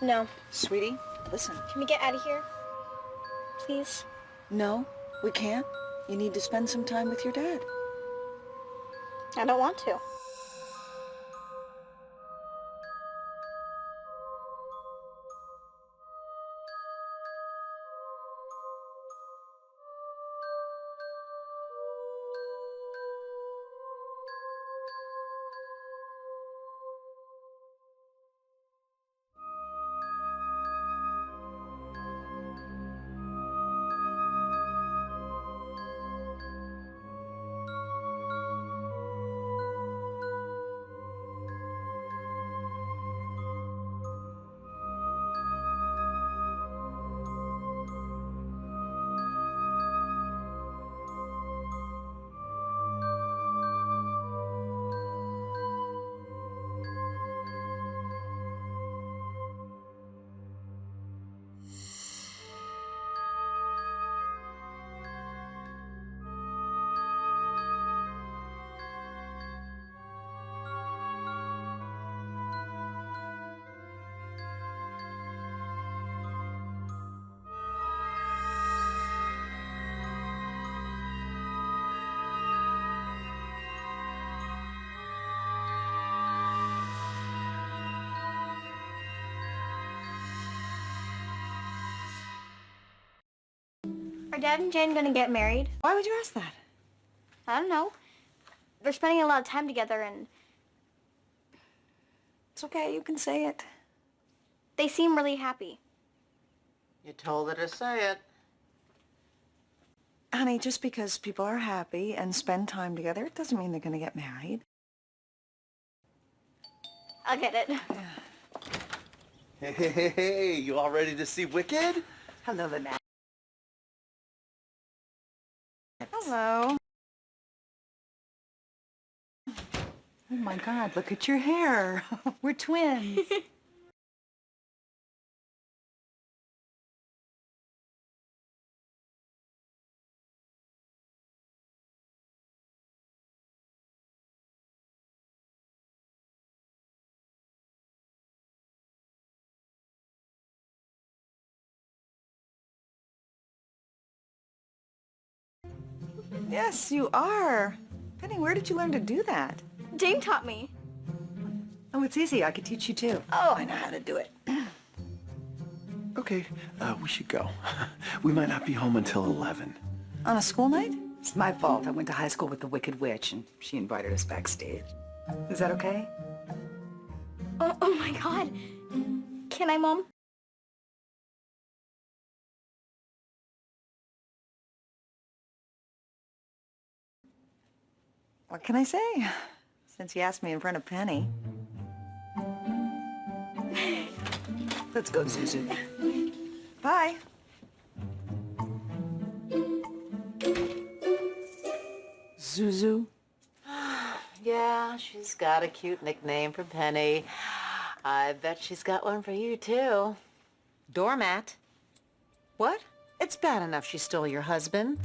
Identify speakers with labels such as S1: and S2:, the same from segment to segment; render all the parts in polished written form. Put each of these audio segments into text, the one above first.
S1: No.
S2: Sweetie, listen.
S1: Can we get out of here? Please?
S2: No, we can't. You need to spend some time with your dad.
S1: I don't want to. Are Dad and Jane gonna get married?
S2: Why would you ask that?
S1: I don't know. They're spending a lot of time together and
S2: It's okay, you can say it.
S1: they seem really happy.
S3: You told her to say it.
S2: Honey, just because people are happy and spend time together, it doesn't mean they're going to get married.
S1: I'll get it.
S4: Hey, you all ready to see Wicked?
S2: Hello, Lynette.
S1: Hello.
S2: Oh my God, look at your hair. We're twins. Yes, you are. Penny, where did you learn to do that?
S1: Jane taught me.
S2: Oh, it's easy. I could teach you too. Oh, I know how to do it.
S4: Okay, we should go. We might not be home until 11.
S2: On a school night? It's my fault. I went to high school with the Wicked Witch, and she invited us backstage. Is that okay?
S1: Oh my God. Can I, Mom?
S2: What can I say? Since you asked me in front of Penny. Let's go, Zuzu. Bye. Zuzu?
S3: Yeah, she's got a cute nickname for Penny. I bet she's got one for you, too. Doormat. What? It's bad enough she stole your husband.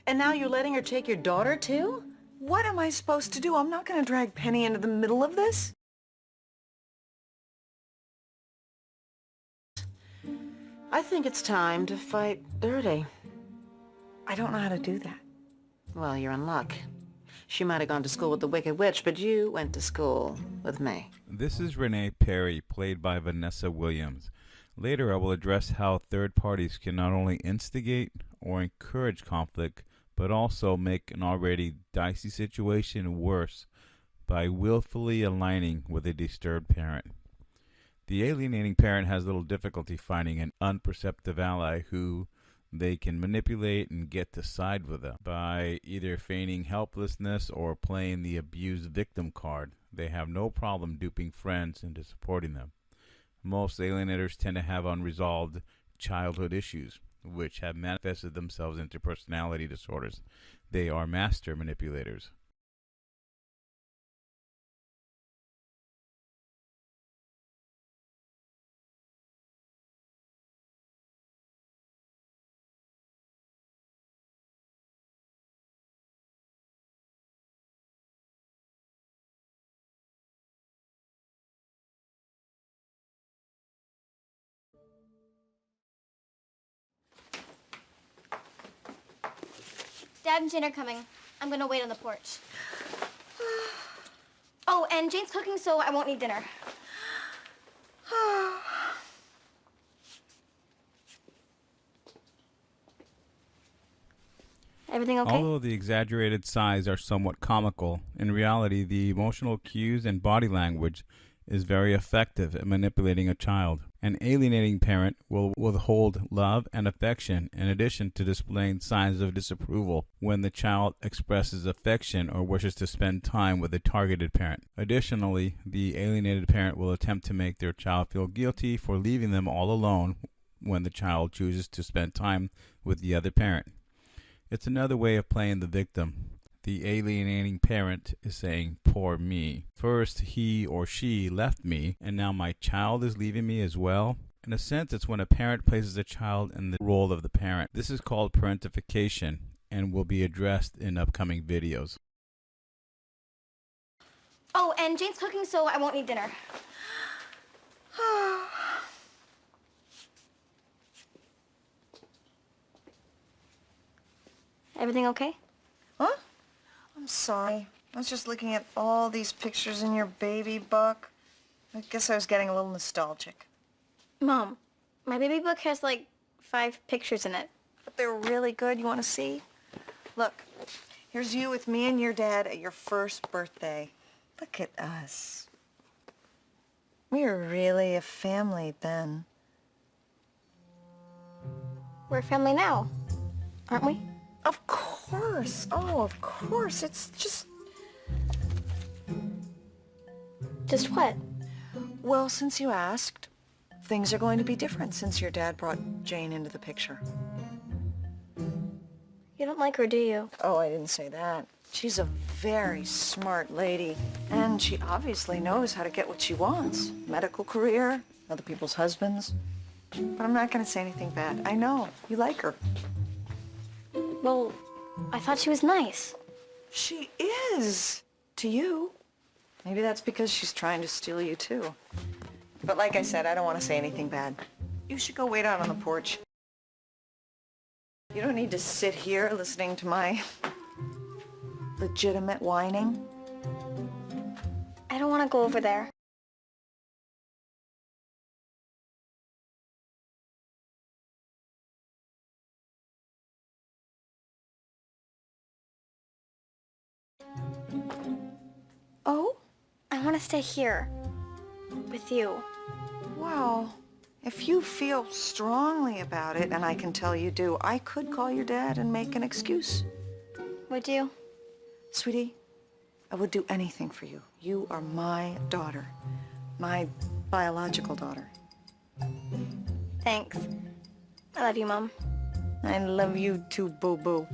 S3: And now you're letting her take your daughter, too?
S2: What am I supposed to do? I'm not going to drag Penny into the middle of this.
S3: I think it's time to fight dirty.
S2: I don't know how to do that.
S3: Well, you're in luck. She might have gone to school with the Wicked Witch, but you went to school with me.
S5: This is Renee Perry, played by Vanessa Williams. Later, I will address how third parties can not only instigate or encourage conflict, but also make an already dicey situation worse by willfully aligning with a disturbed parent. The alienating parent has little difficulty finding an unperceptive ally who they can manipulate and get to side with them. By either feigning helplessness or playing the abused victim card, they have no problem duping friends into supporting them. Most alienators tend to have unresolved childhood issues, which have manifested themselves into personality disorders. They are master manipulators.
S1: Dad and Jane are coming. I'm gonna wait on the porch. Oh, and Jane's cooking, so I won't need dinner. Everything okay?
S5: Although the exaggerated sighs are somewhat comical, in reality, the emotional cues and body language is very effective at manipulating a child. An alienating parent will withhold love and affection in addition to displaying signs of disapproval when the child expresses affection or wishes to spend time with a targeted parent. Additionally, the alienated parent will attempt to make their child feel guilty for leaving them all alone when the child chooses to spend time with the other parent. It's another way of playing the victim. The alienating parent is saying, poor me. First, he or she left me, and now my child is leaving me as well. In a sense, it's when a parent places a child in the role of the parent. This is called parentification and will be addressed in upcoming videos.
S1: Oh, and Jane's cooking, so I won't need dinner. Everything okay?
S6: Huh? I'm sorry. I was just looking at all these pictures in your baby book. I guess I was getting a little nostalgic.
S1: Mom, my baby book has like 5 pictures in it.
S6: But they're really good. You want to see? Look, here's you with me and your dad at your first birthday. Look at us. We were really a family then.
S1: We're a family now, aren't we?
S6: Of course. Oh, of course. It's just...
S1: Just what?
S6: Well, since you asked, things are going to be different since your dad brought Jane into the picture.
S1: You don't like her, do you?
S6: Oh, I didn't say that. She's a very smart lady, and she obviously knows how to get what she wants. Medical career, other people's husbands. But I'm not going to say anything bad. I know. You like her.
S1: Well, I thought she was nice.
S6: She is. To you. Maybe that's because she's trying to steal you, too. But like I said, I don't want to say anything bad. You should go wait out on the porch. You don't need to sit here listening to my legitimate whining.
S1: I don't want to go over there.
S6: Oh?
S1: I want to stay here. With you.
S6: Well, if you feel strongly about it, and I can tell you do, I could call your dad and make an excuse.
S1: Would you?
S6: Sweetie, I would do anything for you. You are my daughter. My biological daughter.
S1: Thanks. I love you, Mom.
S6: I love you too, boo-boo.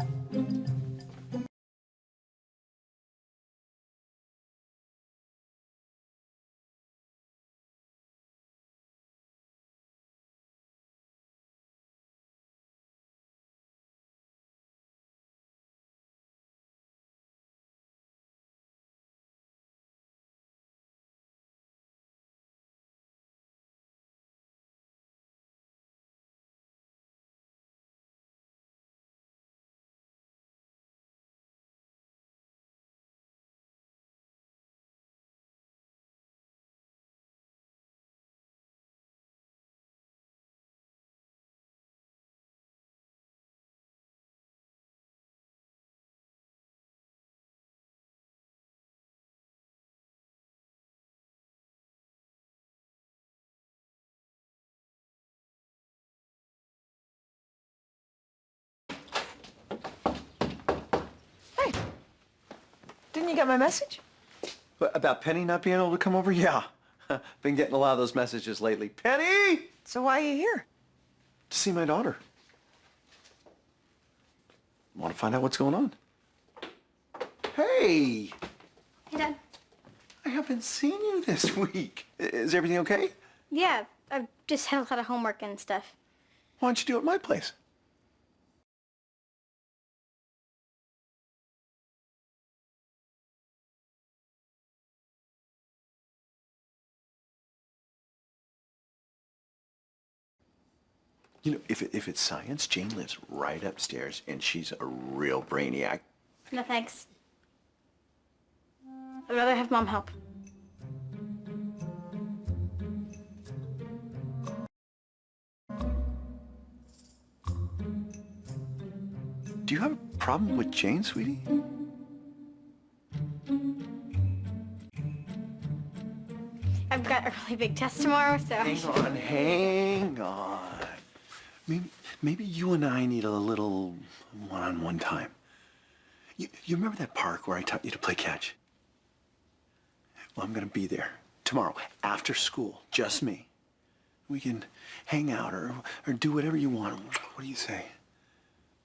S6: Hey, didn't you get my message?
S4: What, about Penny not being able to come over? Yeah. Been getting a lot of those messages lately. Penny!
S6: So why are you here?
S4: To see my daughter. Want to find out what's going on. Hey!
S1: Hey, Dad.
S4: I haven't seen you this week. Is everything okay?
S1: Yeah, I've just had a lot of homework and stuff.
S4: Why don't you do it at my place? You know, if it's science, Jane lives right upstairs, and she's a real brainiac.
S1: No thanks. I'd rather have Mom help.
S4: Do you have a problem with Jane, sweetie?
S1: I've got a really big test tomorrow, so...
S4: Hang on. Maybe you and I need a little one-on-one time. You remember that park where I taught you to play catch? Well, I'm gonna be there tomorrow, after school, just me. We can hang out or do whatever you want. What do you say?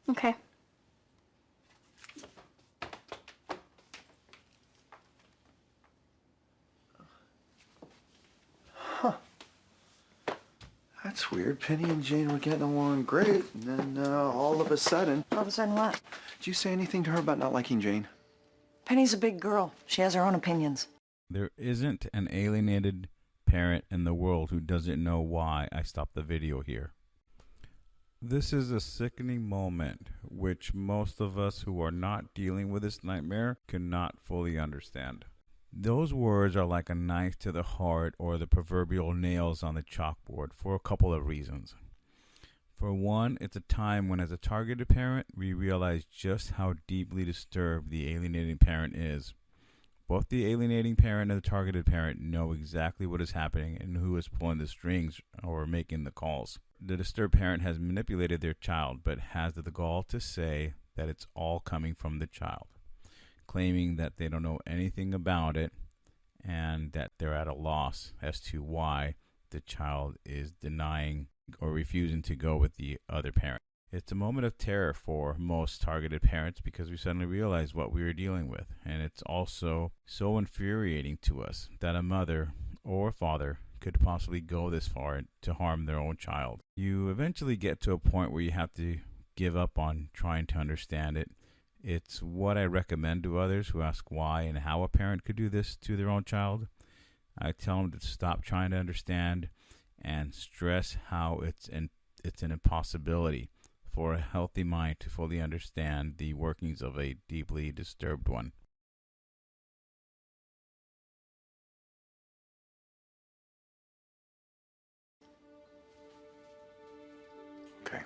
S1: Okay.
S4: That's weird. Penny and Jane were getting along great, and then all of a sudden...
S6: All of a sudden what?
S4: Did you say anything to her about not liking Jane?
S6: Penny's a big girl. She has her own opinions.
S5: There isn't an alienated parent in the world who doesn't know why I stopped the video here. This is a sickening moment which most of us who are not dealing with this nightmare cannot fully understand. Those words are like a knife to the heart or the proverbial nails on the chalkboard for a couple of reasons. For one, it's a time when as a targeted parent, we realize just how deeply disturbed the alienating parent is. Both the alienating parent and the targeted parent know exactly what is happening and who is pulling the strings or making the calls. The disturbed parent has manipulated their child, but has the gall to say that it's all coming from the child, claiming that they don't know anything about it and that they're at a loss as to why the child is denying or refusing to go with the other parent. It's a moment of terror for most targeted parents because we suddenly realize what we are dealing with, and it's also so infuriating to us that a mother or father could possibly go this far to harm their own child. You eventually get to a point where you have to give up on trying to understand it. It's what I recommend to others who ask why and how a parent could do this to their own child. I tell them to stop trying to understand and stress how it's an impossibility for a healthy mind to fully understand the workings of a deeply disturbed one.
S4: Okay.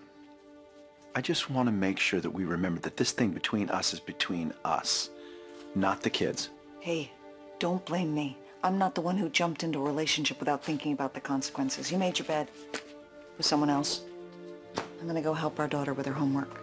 S4: I just want to make sure that we remember that this thing between us is between us, not the kids.
S6: Hey, don't blame me. I'm not the one who jumped into a relationship without thinking about the consequences. You made your bed with someone else. I'm gonna go help our daughter with her homework.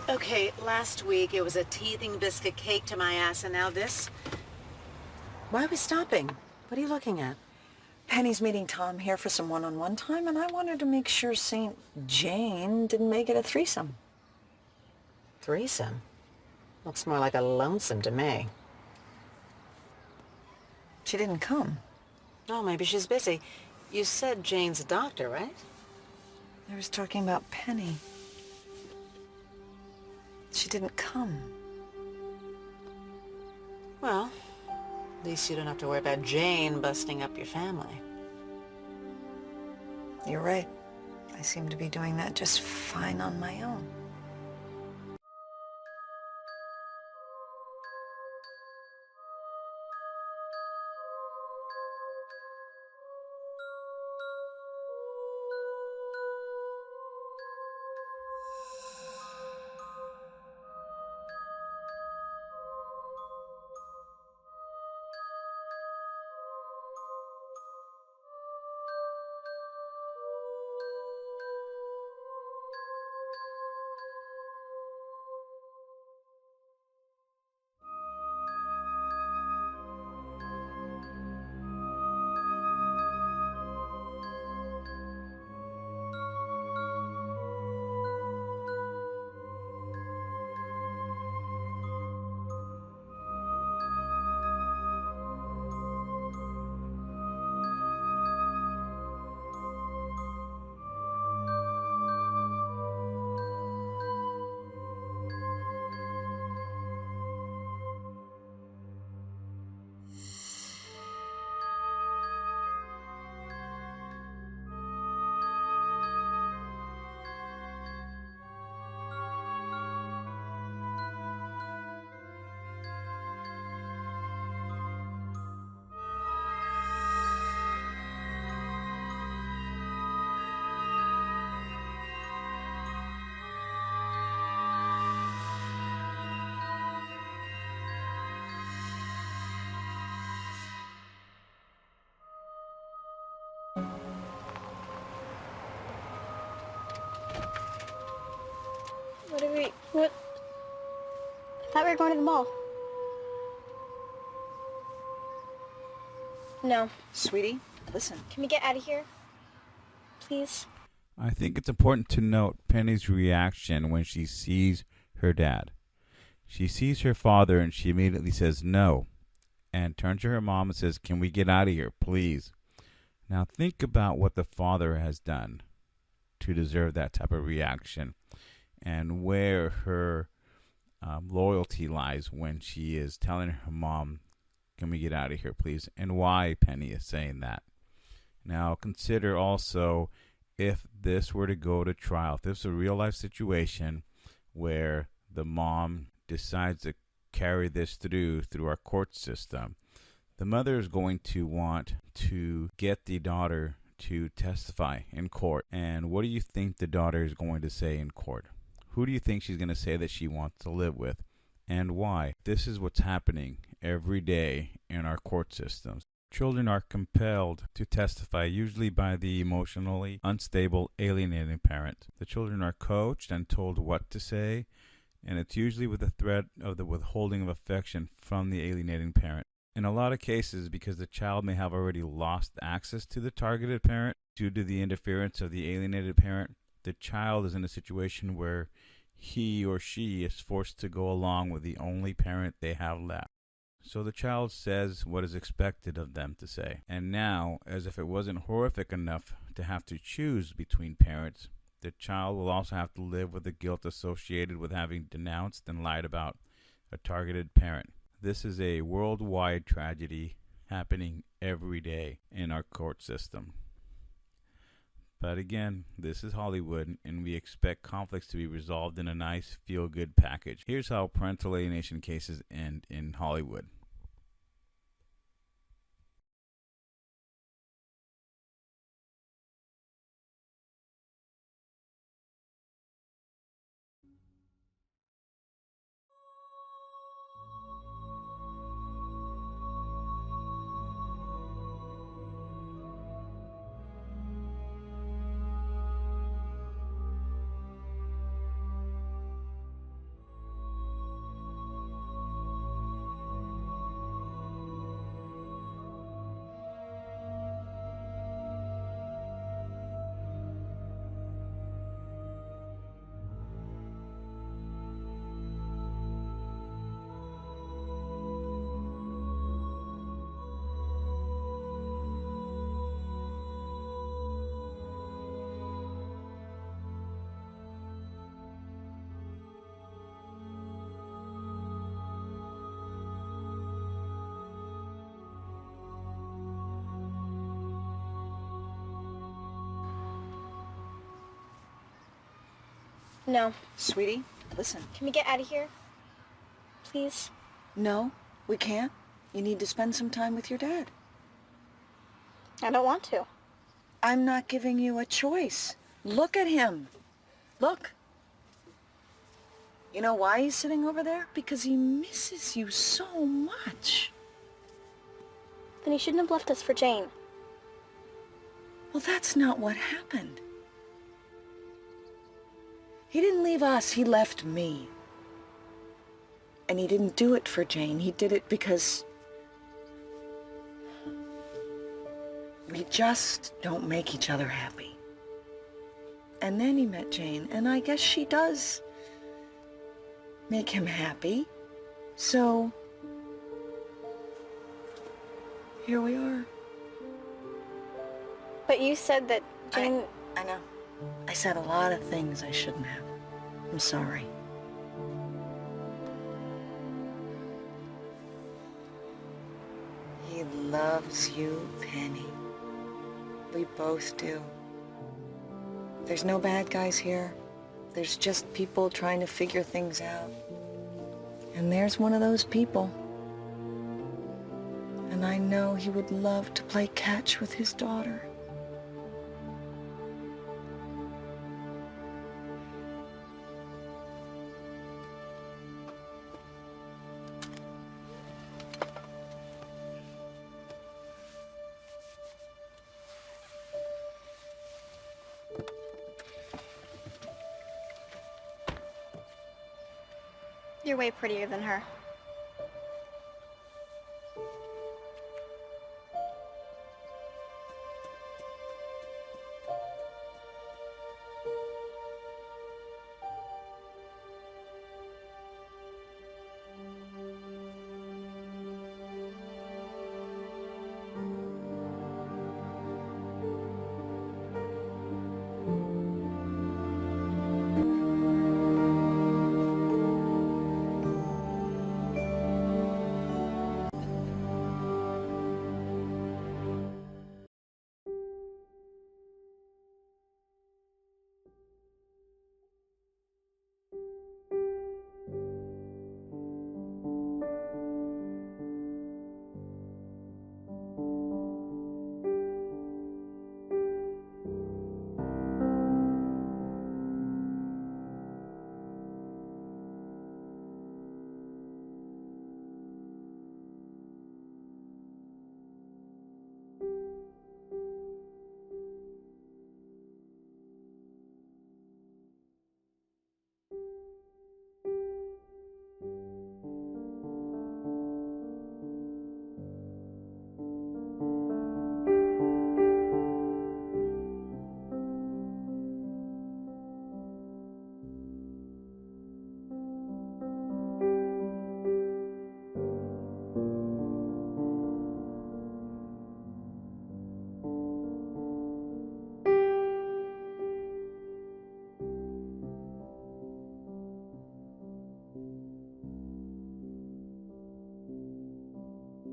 S3: Okay, last week it was a teething biscuit cake to my ass, and now this? Why are we stopping? What are you looking at?
S6: Penny's meeting Tom here for some one-on-one time, and I wanted to make sure St. Jane didn't make it a threesome.
S3: Threesome? Looks more like a lonesome to me.
S6: She didn't come.
S3: Oh, maybe she's busy. You said Jane's a doctor, right?
S6: I was talking about Penny. She didn't come.
S3: Well, at least you don't have to worry about Jane busting up your family.
S6: You're right. I seem to be doing that just fine on my own.
S1: Wait, what? I thought we were going to the mall. No.
S6: Sweetie, listen.
S1: Can we get out of here? Please?
S5: I think it's important to note Penny's reaction when she sees her dad. She sees her father and she immediately says no and turns to her mom and says, "Can we get out of here, please?" Now think about what the father has done to deserve that type of reaction and where her loyalty lies when she is telling her mom, "Can we get out of here, please?" and why Penny is saying that. Now consider also if this were to go to trial, if this is a real life situation where the mom decides to carry this through our court system, the mother is going to want to get the daughter to testify in court. And what do you think the daughter is going to say in court? Who do you think she's going to say that she wants to live with, and why? This is what's happening every day in our court systems. Children are compelled to testify, usually by the emotionally unstable, alienating parent. The children are coached and told what to say, and it's usually with the threat of the withholding of affection from the alienating parent. In a lot of cases, because the child may have already lost access to the targeted parent due to the interference of the alienated parent, the child is in a situation where he or she is forced to go along with the only parent they have left. So the child says what is expected of them to say. And now, as if it wasn't horrific enough to have to choose between parents, the child will also have to live with the guilt associated with having denounced and lied about a targeted parent. This is a worldwide tragedy happening every day in our court system. But again, this is Hollywood, and we expect conflicts to be resolved in a nice, feel-good package. Here's how parental alienation cases end in Hollywood.
S1: No.
S6: Sweetie, listen.
S1: Can we get out of here? Please?
S6: No, we can't. You need to spend some time with your dad.
S1: I don't want to.
S6: I'm not giving you a choice. Look at him. Look. You know why he's sitting over there? Because he misses you so much.
S1: Then he shouldn't have left us for Jane.
S6: Well, that's not what happened. He didn't leave us, he left me. And he didn't do it for Jane, he did it because we just don't make each other happy. And then he met Jane, and I guess she does make him happy. So, here we are.
S1: But you said that Jane...
S6: I know. I said a lot of things I shouldn't have. I'm sorry. He loves you, Penny. We both do. There's no bad guys here. There's just people trying to figure things out. And there's one of those people. And I know he would love to play catch with his daughter.
S1: You're way prettier than her.